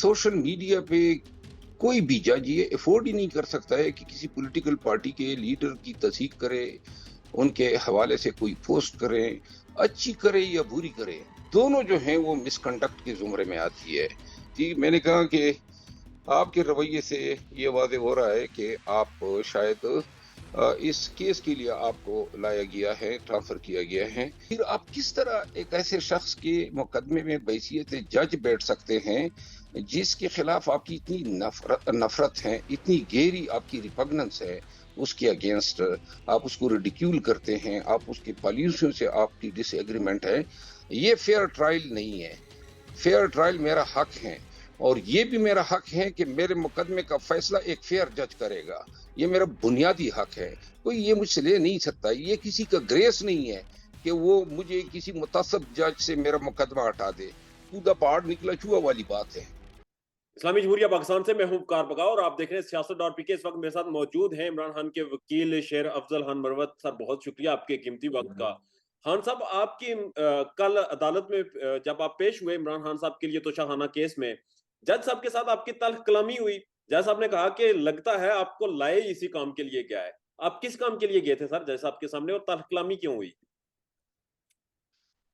Social media पे कोई भी जज ये अफोर्ड ही नहीं कर सकता है कि किसी पॉलिटिकल पार्टी के लीडर की तस्दीक करे, उनके हवाले से कोई पोस्ट करे, अच्छी करे या बुरी करे, दोनों जो हैं वो मिसकंडक्ट के जुमरे में आती है। जी, मैंने कहा कि आपके रवैये से ये वाज़ेह हो रहा है कि आप शायद इस केस के लिए आपको लाया गया है, ट्रांसफर किया गया है। फिर आप किस तरह एक ऐसे शख्स के मुकदमे में बहैसियत जज बैठ सकते हैं जिसके खिलाफ आपकी इतनी नफरत है, इतनी गहरी आपकी रिपग्नेंस है उसके अगेंस्ट, आप उसको रिडिक्यूल करते हैं, आप उसकी पॉलिसियों से आपकी डिसएग्रीमेंट है। ये फेयर ट्रायल नहीं है। फेयर ट्रायल मेरा हक है और ये भी मेरा हक है कि मेरे मुकदमे का फैसला एक फेयर जज करेगा। ये मेरा बुनियादी हक है, कोई ये मुझसे ले नहीं सकता। ये किसी का ग्रेस नहीं है कि वो मुझे किसी मुतासब जज से मेरा मुकदमा हटा दे। कूदा पहाड़ निकला चूहा वाली बात है। इस्लामी जमहूरिया पाकिस्तान से मैं हूं उपकार बगाओ और आप देख रहे हैं सियासत.पी के। इस वक्त मेरे साथ मौजूद हैं इमरान खान के वकील शेर अफजल खान मरवत। सर बहुत शुक्रिया आपके कीमती वक्त का। खान साहब, आपकी कल अदालत में जब आप पेश हुए इमरान खान साहब के लिए तोशाखाना केस में, जज साहब के साथ आपकी तल्ख कलामी हुई। जज साहब ने कहा कि लगता है आपको लाए इसी काम के लिए गया है। आप किस काम के लिए गए थे सर जज साहब के सामने, और तल्ख कलामी क्यों हुई?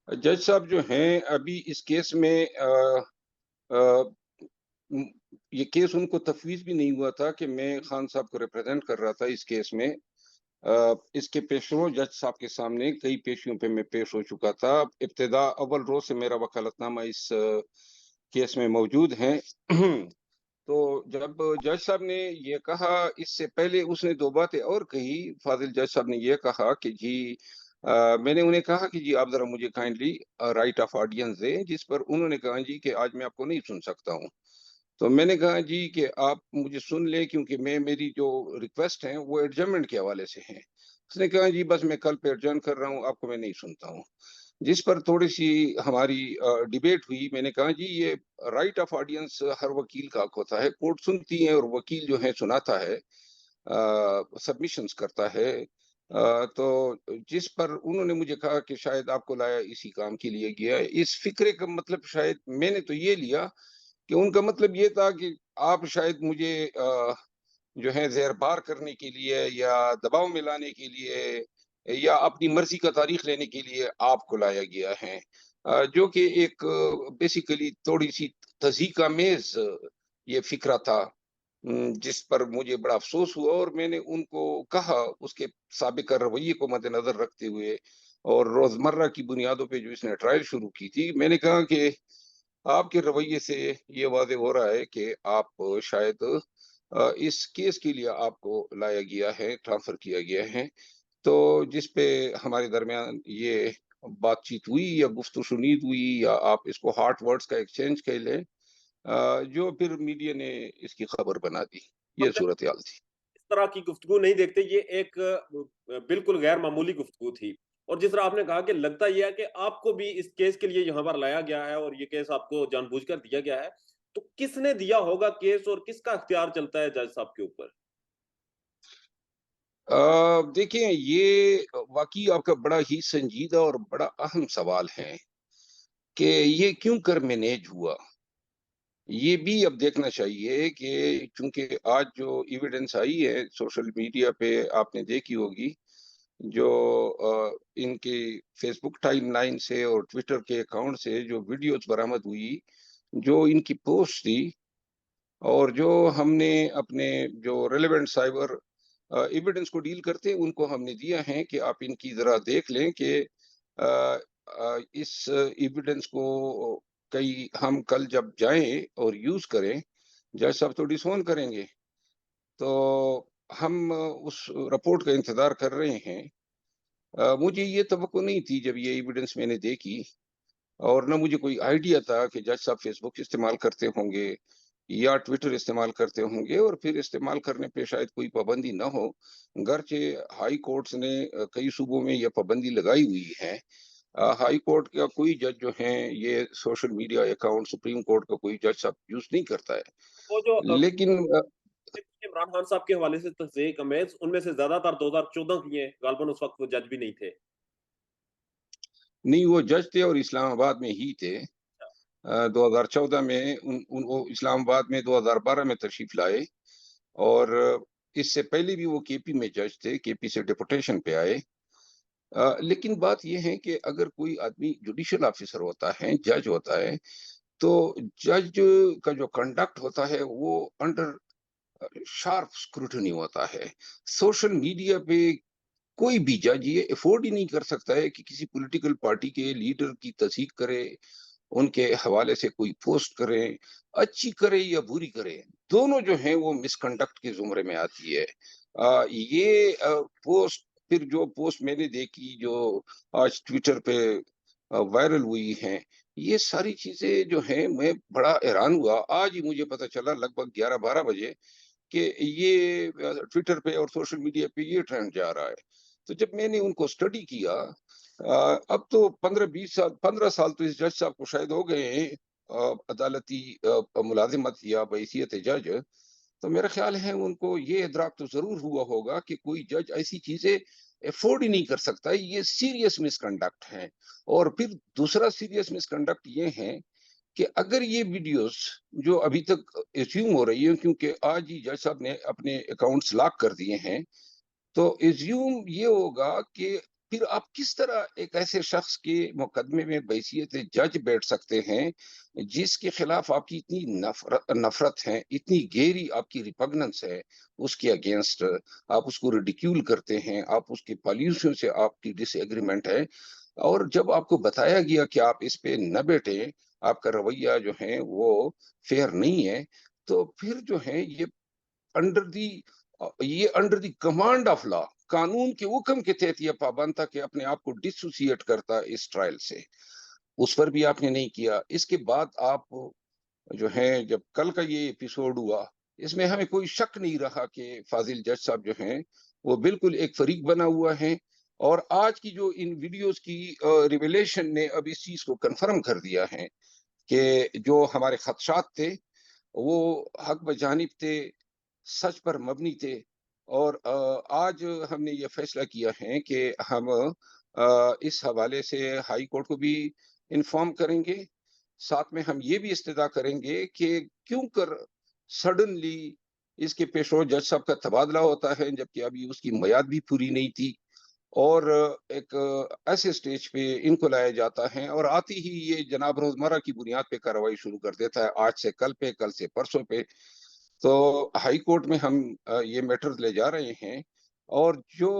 जज साहब जो हैं अभी इस केस में आ, ये केस उनको तफवीज भी नहीं हुआ था कि मैं खान साहब को रिप्रेजेंट कर रहा था इस केस में। इसके पेशरों जज साहब के सामने कई पेशियों पे मैं पेश हो चुका था। इब्तिदा अव्वल रोज से मेरा वकालतनामा इस केस में मौजूद है। तो जब जज साहब ने ये कहा, इससे पहले उसने दो बातें और कही। फाजिल जज साहब ने ये कहा कि जी मैंने उन्हें कहा कि जी आप जरा मुझे काइंडली राइट ऑफ ऑडियंस दें, जिस पर उन्होंने कहा जी कि आज मैं आपको नहीं सुन सकता हूँ। तो मैंने कहा जी कि आप मुझे सुन ले, क्योंकि मेरी जो रिक्वेस्ट है वो एडजर्नमेंट के हवाले से है। उसने कहा जी बस मैं कल पे एडजर्न कर रहा हूँ, आपको मैं नहीं सुनता हूँ। जिस पर थोड़ी सी हमारी डिबेट हुई। मैंने कहा जी ये राइट ऑफ ऑडियंस हर वकील का हक होता है, कोर्ट सुनती है और वकील जो है सुनाता है, सबमिशंस करता है। तो जिस पर उन्होंने मुझे कहा कि शायद आपको लाया इसी काम के लिए गया है। इस फिक्रे का मतलब शायद मैंने तो ये लिया कि उनका मतलब ये था कि आप शायद मुझे जो है ज़ेरबार करने के लिए या दबाव में लाने के लिए या अपनी मर्ज़ी का तारीख लेने के लिए आपको लाया गया है। जो कि एक बेसिकली थोड़ी-सी तज़ीक़-आमेज़ ये फ़िक्रा था, जिस पर मुझे बड़ा अफ़सोस हुआ और मैंने उनको कहा उसके साबिक़ा रवैये को मद्देनज़र रखते हुए और रोज़मर्रा की बुनियादों पे जो इसने ट्रायल शुरू की थी, मैंने कहा कि आपके रवैये से ये वाज़ेह हो रहा है कि आप शायद इस केस के लिए आपको लाया गया है, ट्रांसफ़र किया गया है। तो जिस पे हमारे दरमियान ये बातचीत हुई या गुफ्त-ओ-शुनीद हुई या आप इसको हॉट वर्ड्स का एक्सचेंज कह लें, जो फिर मीडिया ने इसकी खबर बना दी। ये मतलब सूरत-ए-हाल थी। इस तरह की गुफ्तगू नहीं देखते, ये एक बिल्कुल गैर मामूली गुफ्तगू थी। और जिस तरह आपने कहा कि लगता ये है कि आपको भी इस केस के लिए यहाँ पर लाया गया है और ये केस आपको जानबूझकर दिया गया है, तो किसने दिया होगा केस और किसका इख्तियार चलता है जज साहब के ऊपर? देखिए ये वाक़ई आपका बड़ा ही संजीदा और बड़ा अहम सवाल है कि ये क्यों कर मैनेज हुआ? ये भी अब देखना चाहिए कि चूँकि आज जो एविडेंस आई है सोशल मीडिया पे आपने देखी होगी, जो इनके फ़ेसबुक टाइमलाइन से और ट्विटर के अकाउंट से जो वीडियोज़ बरामद हुई, जो इनकी पोस्ट थी और जो हमने अपने जो रिलेवेंट साइबर एविडेंस को डील करते हैं, उनको हमने दिया है कि आप इनकी ज़रा देख लें कि इस एविडेंस को कई हम कल जब जाएँ और यूज़ करें, जज साहब तो डिसओन करेंगे। तो हम उस रिपोर्ट का इंतज़ार कर रहे हैं। मुझे ये तवक्को नहीं थी जब ये एविडेंस मैंने देखी और ना मुझे कोई आइडिया था कि जज साहब फ़ेसबुक इस्तेमाल करते होंगे या ट्विटर इस्तेमाल करते होंगे और फिर इस्तेमाल करने पे शायद कोई पाबंदी ना हो। गरचे हाई कोर्ट्स ने कई सूबों में ये पाबंदी लगाई हुई है। हाई कोर्ट का कोई जज जो हैं ये social media account supreme court का कोई जज साहब यूज़ नहीं करता है। वो जो लेकिन इमरान खान साहब के हवाले से तस्दीक अमेज़, उनमें से ज़्यादातर 2014 की हैं, गालिबन उस वक़्त वो जज भी नहीं थे। नहीं, वो जज थे और इस्लामाबाद में ही थे। 2014 में वो इस्लामाबाद में 2012 में तशरीफ लाए, और इससे पहले भी वो केपी में जज थे, केपी से डिपुटेशन पे आए। लेकिन बात ये है कि अगर कोई आदमी जुडिशियल ऑफिसर होता है, जज होता है, तो जज का जो कंडक्ट होता है वो अंडर शार्प स्क्रूटनी होता है। सोशल मीडिया पे कोई भी जज ये अफोर्ड ही नहीं कर सकता है कि किसी पॉलिटिकल पार्टी के लीडर की तस्दीक करे, उनके हवाले से कोई पोस्ट करें, अच्छी करे या बुरी करे, दोनों जो हैं वो मिसकंडक्ट के ज़ुमरे में आती है। ये पोस्ट, फिर जो पोस्ट मैंने देखी जो आज ट्विटर पे वायरल हुई हैं, ये सारी चीज़ें जो हैं मैं बड़ा हैरान हुआ। आज ही मुझे पता चला लगभग 11-12 बजे कि ये ट्विटर पे और सोशल मीडिया पे ये ट्रेंड जा रहा है। तो जब मैंने उनको स्टडी किया, अब तो 15-20 साल, 15 साल तो इस जज साहब को शायद हो गए हैं अदालती मुलाजिमत या बहैसियत जज। तो मेरा ख्याल है उनको ये इदराक तो ज़रूर हुआ होगा कि कोई जज ऐसी चीज़ें अफ़ोर्ड ही नहीं कर सकता, ये सीरियस मिसकंडक्ट है। और फिर दूसरा सीरियस मिसकंडक्ट ये है कि अगर ये वीडियोस जो अभी तक एज्यूम हो रही है, क्योंकि आज ही जज साहब ने अपने अकाउंट्स लॉक कर दिए हैं, तो एज्यूम ये होगा कि फिर आप किस तरह एक ऐसे शख्स के मुकदमे में बहैसियत जज बैठ सकते हैं, जिसके खिलाफ आपकी इतनी नफरत है, इतनी गहरी आपकी रिपग्नेंस है उसके अगेंस्ट, आप उसको रिडिक्यूल करते हैं, आप उसकी पॉलिसियों से आपकी डिसएग्रीमेंट है, और जब आपको बताया गया कि आप इस पे न बैठे, आपका रवैया जो है वो फेयर नहीं है, तो फिर जो है अंडर दी ये under the command of law, कानून के हुक्म के तहत ये पाबंद था कि अपने आप को डिसोसिएट करता इस ट्रायल से। उस पर भी आपने नहीं किया। इसके बाद आप जो है, जब कल का ये एपिसोड हुआ, इसमें हमें कोई शक नहीं रहा कि फाजिल जज साहब जो हैं वो बिल्कुल एक फरीक बना हुआ है। और आज की जो इन वीडियोस की रिवेलेशन ने अब इस चीज को कंफर्म कर दिया है कि जो हमारे खदशात थे वो हक बजानिब थे, सच पर मबनी थे। और आज हमने ये फैसला किया है कि हम इस हवाले से हाई कोर्ट को भी इन्फॉर्म करेंगे। साथ में हम ये भी इस्तदा करेंगे कि क्यों कर सडनली इसके पेशो जज साहब का तबादला होता है, जबकि अभी उसकी मियाद भी पूरी नहीं थी, और एक ऐसे स्टेज पे इनको लाया जाता है और आती ही ये जनाब रोजमर्रा की बुनियाद पे कार्रवाई शुरू कर देता है, आज से कल पे, कल से परसों पे। तो हाई कोर्ट में हम ये मैटर ले जा रहे हैं, और जो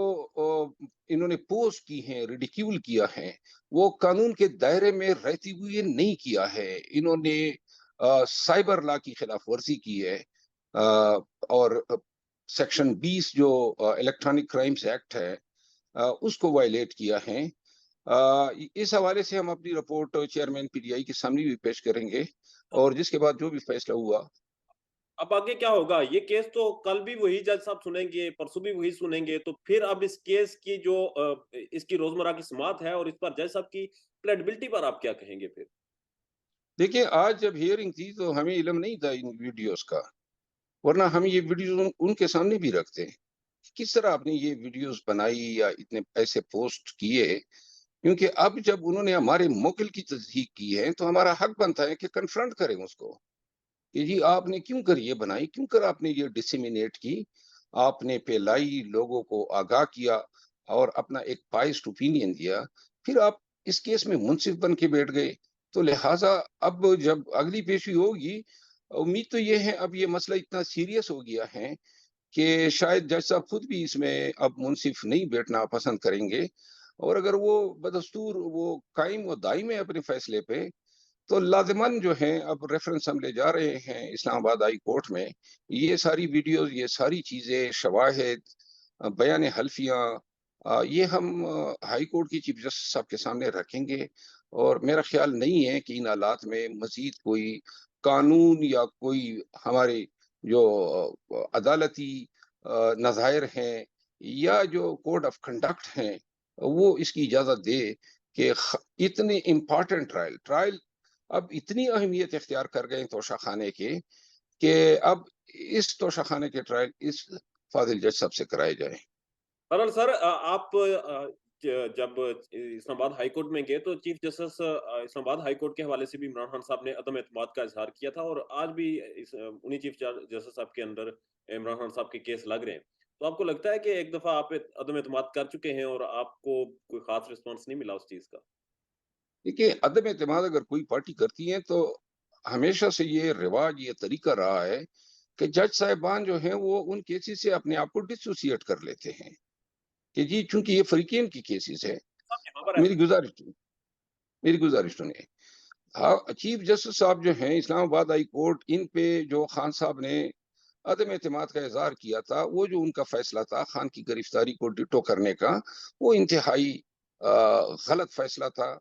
इन्होंने पोस्ट की है, रिडिक्यूल किया है, वो कानून के दायरे में रहते हुए नहीं किया है। इन्होंने साइबर लॉ की खिलाफ वर्जी की है, और सेक्शन 20 जो इलेक्ट्रॉनिक क्राइम्स एक्ट है, उसको वायलेट किया है। इस हवाले से हम अपनी रिपोर्ट चेयरमैन पीटीआई के सामने भी पेश करेंगे, और जिसके बाद जो भी फैसला हुआ। अब आगे क्या होगा? ये केस तो कल भी वही जज साहब सुनेंगे, परसों भी वही सुनेंगे, तो फिर अब इस केस की जो इसकी रोजमर्रा की समाअत है और इस पर जज साहब की क्रेडिबिलिटी पर आप क्या कहेंगे फिर? देखिए, आज जब हियरिंग थी तो हमें इल्म नहीं था इन वीडियोस का, वरना हम ये वीडियोस उनके सामने भी रखते हैं। किस तरह आपने ये वीडियोस बनाई या इतने ऐसे पोस्ट किए? क्योंकि अब जब उन्होंने हमारे मुवक्किल की तस्दीक की है, तो हमारा हक बनता है कि कन्फ्रंट करें उसको, कि जी आपने क्यों कर ये बनाई, क्यों कर आपने ये डिसेमिनेट की, आपने फैलाई, लोगों को आगाह किया और अपना एक बायस्ड ओपिनियन दिया, फिर आप इस केस में मुंसिफ बन के बैठ गए। तो लिहाजा अब जब अगली पेशी होगी, उम्मीद तो ये है, अब ये मसला इतना सीरियस हो गया है कि शायद जज साहब खुद भी इसमें अब मुंसिफ नहीं बैठना पसंद करेंगे, और अगर वो बदस्तूर वो कायम व दायम है अपने फैसले पे, तो लाज़िमन जो है अब रेफरेंस हम ले जा रहे हैं इस्लामाबाद हाई कोर्ट में। ये सारी वीडियोज़, ये सारी चीज़ें, शवाहिद, बयान हल्फियाँ, ये हम हाई कोर्ट की चीफ जस्टिस साहब के सामने रखेंगे, और मेरा ख्याल नहीं है कि इन हालात में मज़ीद कोई कानून या कोई हमारे जो अदालती नज़ायर हैं या जो कोड ऑफ कंडक्ट हैं, वो इसकी इजाज़त दे कि इतने इम्पोर्टेंट ट्रायल अब इतनी अहमियत इख्तियार कर गए तोशाखाने के, कि अब इस तोशाखाने के ट्रायल इस फाजिल जज साहब से कराए जाए। बहरहाल सर, आप जब इस्लामाबाद हाई कोर्ट में गए तो chief justice Islamabad high court के हवाले से भी इमरान खान साहब ने अदम एतमाद का इजहार किया था, और आज भी उन्हीं चीफ जस्टिस साहब के अंदर इमरान खान साहब के केस लग रहे हैं। तो आपको लगता है कि एक दफा आप अदम एतमाद कर चुके हैं और आपको कोई खास रिस्पॉन्स नहीं मिला उस चीज का? देखिए, अदम एतमाद अगर कोई पार्टी करती है तो हमेशा से ये रिवाज, ये तरीका रहा है कि जज साहिबान जो हैं वो उन केसेस से अपने आप को डिसोसिएट कर लेते हैं कि जी चूंकि ये फरीकेन की केसेस है। साहब यहाँ पर मेरी ऐसा गुजारिश मेरी गुजारिश सुनिए। हाँ, चीफ जस्टिस साहब जो हैं इस्लामाबाद हाई कोर्ट, इन पे जो खान साहब ने अदम एतमाद का इजहार किया था, वो जो उनका फैसला था खान की गिरफ्तारी को डिटो करने का, वो इंतहाई गलत फैसला था।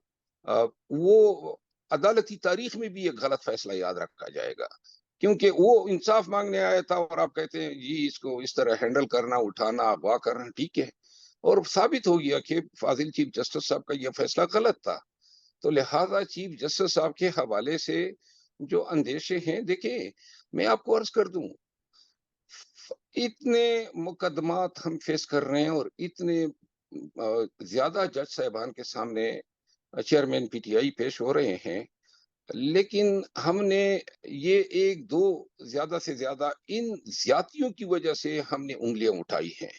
वो अदालती तारीख में भी एक गलत फैसला याद रखा जाएगा, क्योंकि वो इंसाफ मांगने आया था और आप कहते हैं जी इसको इस तरह हैंडल करना, उठाना, अगवा करना, ठीक है। और साबित हो गया कि फाजिल चीफ जस्टिस साहब का यह फैसला गलत था। तो लिहाजा चीफ जस्टिस साहब के हवाले से जो अंदेशे हैं, देखिए मैं आपको अर्ज कर दूं, इतने मुकदमात हम फेस कर रहे हैं और इतने ज्यादा जज साहिबान के सामने चेयरमैन पीटीआई पेश हो रहे हैं, लेकिन हमने ये एक दो ज्यादा से ज्यादा इन ज्यादतियों की वजह से हमने उंगलियां उठाई हैं।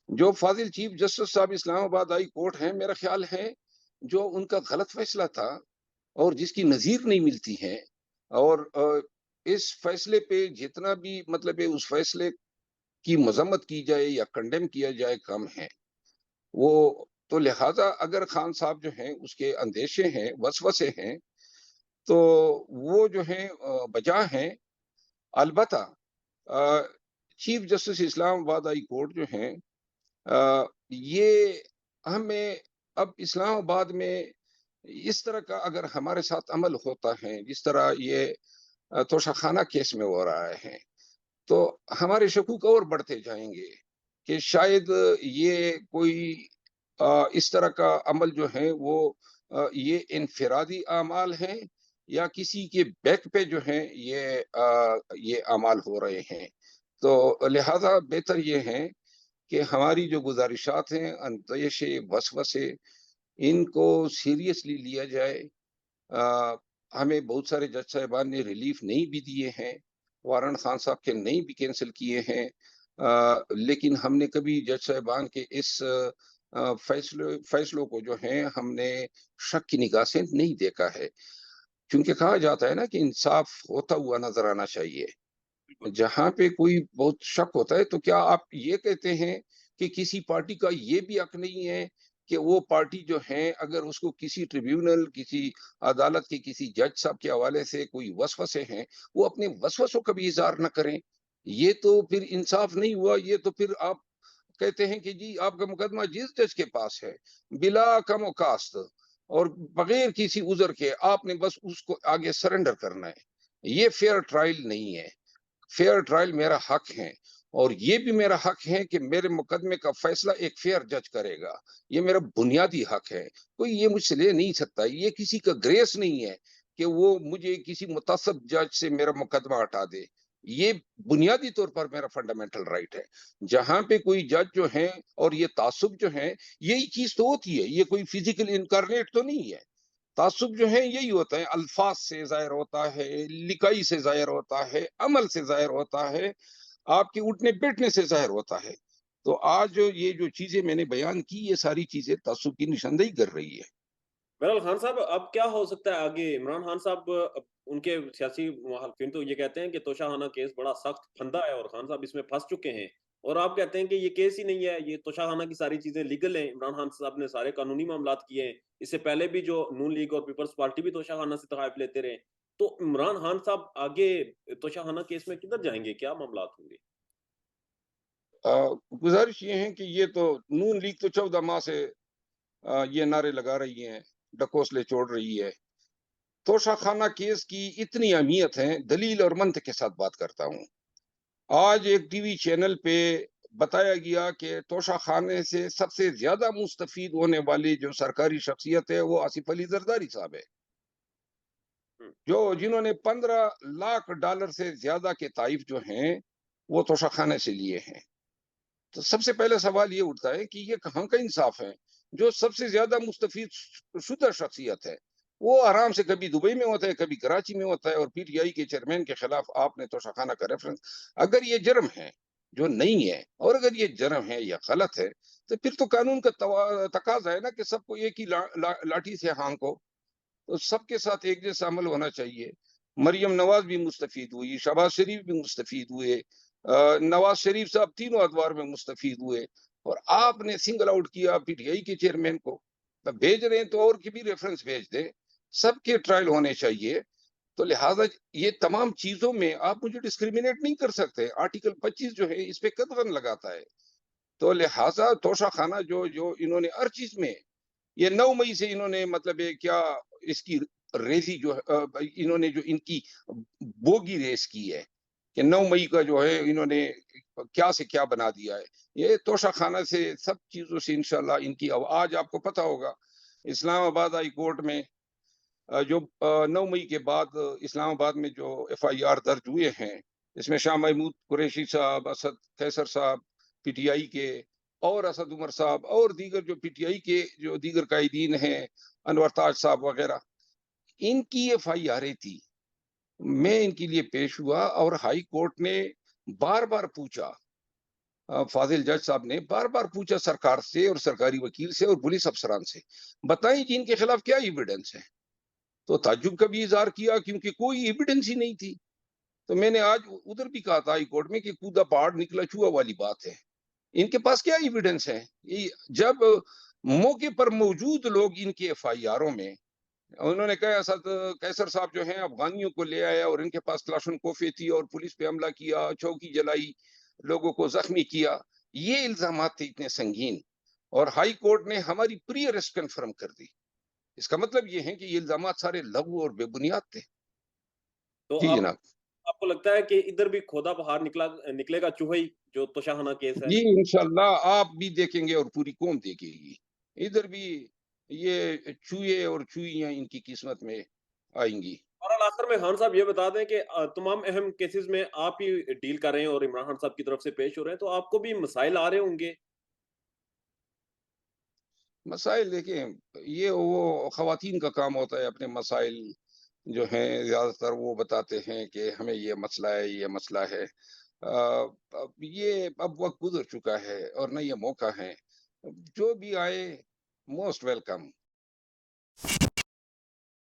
जो फाजिल चीफ जस्टिस साहब इस्लामाबाद हाई कोर्ट हैं, मेरा ख्याल है जो उनका गलत फैसला था और जिसकी नज़ीर नहीं मिलती है, और इस फैसले पे जितना भी मतलब है उस फैसले की मजम्मत की जाए या कंडेम किया जाए कम है। वो तो लिहाजा अगर खान साहब जो हैं उसके अंदेशे हैं, वसवसे हैं, तो वो जो हैं बजा हैं। अलबत्ता अ, chief justice Islamabad high court जो हैं, ये हमें अब इस्लामाबाद में इस तरह का अगर हमारे साथ अमल होता है, जिस तरह ये तोशाखाना केस में हो रहा है, तो हमारे शकूक और बढ़ते जाएंगे कि शायद ये कोई इस तरह का अमल जो है वो ये इनफिरादी अमाल हैं या किसी के बैक पे जो है ये अमाल हो रहे हैं। तो लिहाजा बेहतर ये है कि हमारी जो गुजारिशात हैं, अंदेशे, वसवसे, इनको सीरियसली लिया जाए। अ, हमें बहुत सारे जज साहिबान ने रिलीफ नहीं भी दिए हैं, वारंट खान साहब के नहीं भी कैंसिल किए हैं। लेकिन हमने कभी जज साहिबान के इस फैसलों को जो है हमने शक की निगाह से नहीं देखा है, क्योंकि कहा जाता है ना कि इंसाफ होता हुआ नजर आना चाहिए। बिल्कुल। जहाँ पे कोई बहुत शक होता है, तो क्या आप ये कहते हैं कि किसी पार्टी का ये भी हक नहीं है कि वो पार्टी जो है अगर उसको किसी ट्रिब्यूनल, किसी अदालत के किसी जज साहब के हवाले से कोई वसवसे हैं, वो अपने वसवसों का भी इज़हार ना करें? ये तो फिर इंसाफ नहीं हुआ, ये तो फिर आप कहते हैं कि जी आपका मुकदमा जिस जज के पास है, बिला कम और कास्त और बगैर किसी उज़र के आपने बस उसको आगे सरेंडर करना है। ये फेयर ट्रायल नहीं है। फेयर ट्रायल मेरा हक है और ये भी मेरा हक है कि मेरे मुकदमे का फैसला एक फेयर जज करेगा। ये मेरा बुनियादी हक है। कोई ये मुझसे ले नहीं सकता। ये किसी का ग्रेस नहीं है कि वो मुझे किसी मुतअस्सिब जज से मेरा मुकदमा हटा दे। ये बुनियादी तौर पर मेरा फंडामेंटल राइट है। जहाँ पे कोई जज जो है और ये तासुब जो है, यही चीज़ तो होती है। ये कोई फिजिकल इनकार्नेट तो नहीं है। तासुब जो है यही होता है, अल्फाज से ज़ाहिर होता है, लिखाई से ज़ाहिर होता है, अमल से ज़ाहिर होता है, आपके उठने-बैठने से ज़ाहिर होता है। तो आज ये जो चीज़ें मैंने बयान की, ये सारी चीज़ें तासुब की निशानदेही कर रही है। बहरहाल खान साहब, अब क्या हो सकता है आगे? इमरान खान साहब उनके सियासी मुखालफिन तो ये कहते हैं कि तोशाखाना केस बड़ा सख्त फंदा है और खान साहब इसमें फंस चुके हैं, और आप कहते हैं कि ये केस ही नहीं है, ये तोशाखाना की सारी चीजें लीगल हैं। इमरान खान साहब ने सारे कानूनी मामलात किए हैं। इससे पहले भी जो नून लीग और पीपल्स पार्टी भी तोशाखाना से तकायफ लेते रहे। तो इमरान खान साहब आगे तोशाखाना केस में किधर जाएंगे? क्या मामलात होंगे? गुज़ारिश ये है कि ये तो नून लीग तो 14 माह से ये नारे लगा रही है, ढकोसले छोड़ रही है। तोशाखाना केस की इतनी अहमियत है, दलील और मंतक के साथ बात करता हूँ। आज एक टीवी चैनल पे बताया गया कि तोशाखाने से सबसे ज्यादा मुस्तफीद होने वाली जो सरकारी शख्सियत है वो आसिफ अली जरदारी साहब है, हम्म। जो जिन्होंने 15 लाख डॉलर से ज्यादा के ताइफ जो हैं वो तोशाखाने से लिए हैं। तो सबसे पहले सवाल ये उठता है कि ये कहाँ का इंसाफ है? جو سب سے زیادہ مستفید شدہ شخصیت ہے، وہ آرام سے کبھی دبئی میں ہوتا ہے، کبھی کراچی میں ہوتا ہے، اور پی ٹی آئی کے چیئرمین کے خلاف آپ نے توشہ خانہ کا ریفرنس، اگر یہ جرم ہے جو نہیں ہے، اور اگر یہ جرم ہے یا غلط ہے، تو پھر تو قانون کا تقاضا ہے نا کہ سب کو ایک ہی لاٹھی سے ہانکو، تو سب کے ساتھ ایک جیسا عمل ہونا چاہیے۔ مریم نواز بھی مستفید ہوئی، شہباز شریف بھی مستفید ہوئے، نواز شریف صاحب تینوں ادوار میں مستفید ہوئے، اور آپ نے سنگل آؤٹ کیا پی ٹی آئی کے چیئرمین کو۔ بھیج رہے ہیں تو اور کی بھی ریفرنس بھیج دیں، سب کے ٹرائل ہونے چاہیے۔ تو لہٰذا یہ تمام چیزوں میں آپ مجھے ڈسکریمنیٹ نہیں کر سکتے۔ آرٹیکل 25 جو ہے اس پہ قدغن لگاتا ہے، تو لہٰذا توشہ خانہ جو انہوں نے ہر چیز میں، یہ 9 مئی سے انہوں نے مطلب کیا اس کی ریسی جو انہوں نے جو ان کی بوگی ریس کی ہے کہ 9 مئی کا جو ہے انہوں نے کیا سے کیا بنا دیا ہے، یہ توشہ خانہ سے سب چیزوں سے انشاءاللہ ان کی آج آپ کو پتہ ہوگا اسلام آباد ہائی کورٹ میں جو 9 مئی کے بعد اسلام آباد میں جو ایف آئی آر درج ہوئے ہیں، اس میں شاہ محمود قریشی صاحب، اسد قیصر صاحب پی ٹی آئی کے، اور اسد عمر صاحب اور دیگر جو پی ٹی آئی کے جو دیگر قائدین ہیں، انور تاج صاحب وغیرہ، ان کی ایف آئی آریں تھی۔ میں ان کے لیے پیش ہوا اور ہائی کورٹ نے بار بار پوچھا، فاضل جج صاحب نے بار بار پوچھا سرکار سے اور سرکاری وکیل سے اور پولیس افسران سے، بتائیں جی ان کے خلاف کیا ایویڈنس ہے؟ تو تعجب کا بھی اظہار کیا کیونکہ کوئی ایویڈنس ہی نہیں تھی۔ تو میں نے آج ادھر بھی کہا تھا ہائی کورٹ میں کہ کودا پہاڑ نکلا چوہا والی بات ہے، ان کے پاس کیا ایویڈنس ہے؟ جب موقع پر موجود لوگ ان کے ایف آئی آروں میں، انہوں نے کہا اسد قیصر صاحب جو ہیں افغانیوں کو لے آیا اور ان کے پاس کلاشن کوفے تھی اور پولیس پہ حملہ کیا، چوکی جلائی، لوگوں کو زخمی کیا، یہ الزامات تھے اتنے سنگین، اور ہائی کورٹ نے ہماری پری ارسٹ کنفرم کر دی۔ اس کا مطلب یہ ہے کہ یہ الزامات سارے لغو اور بے بنیاد تھے۔ تو جی آپ جناب۔ آپ کو لگتا ہے کہ ادھر بھی کھودا پہاڑ نکلے گا چوہا ہی، جو توشہ خانہ کیس ہے؟ جی انشاءاللہ آپ بھی دیکھیں گے اور پوری قوم دیکھے گی، ادھر بھی یہ چوہے اور چوہیاں ان کی قسمت میں آئیں گی۔ اور آخر میں خان صاحب یہ بتا دیں کہ تمام اہم کیسز میں آپ ہی ڈیل کر رہے ہیں اور عمران خان صاحب کی طرف سے پیش ہو رہے ہیں، تو آپ کو بھی مسائل آ رہے ہوں گے؟ مسائل دیکھیں، یہ وہ خواتین کا کام ہوتا ہے اپنے مسائل جو ہیں زیادہ تر وہ بتاتے ہیں کہ ہمیں یہ مسئلہ ہے، یہ مسئلہ ہے۔ اب یہ اب وقت گزر چکا ہے اور نہ یہ موقع ہے، جو بھی آئے موسٹ ویلکم۔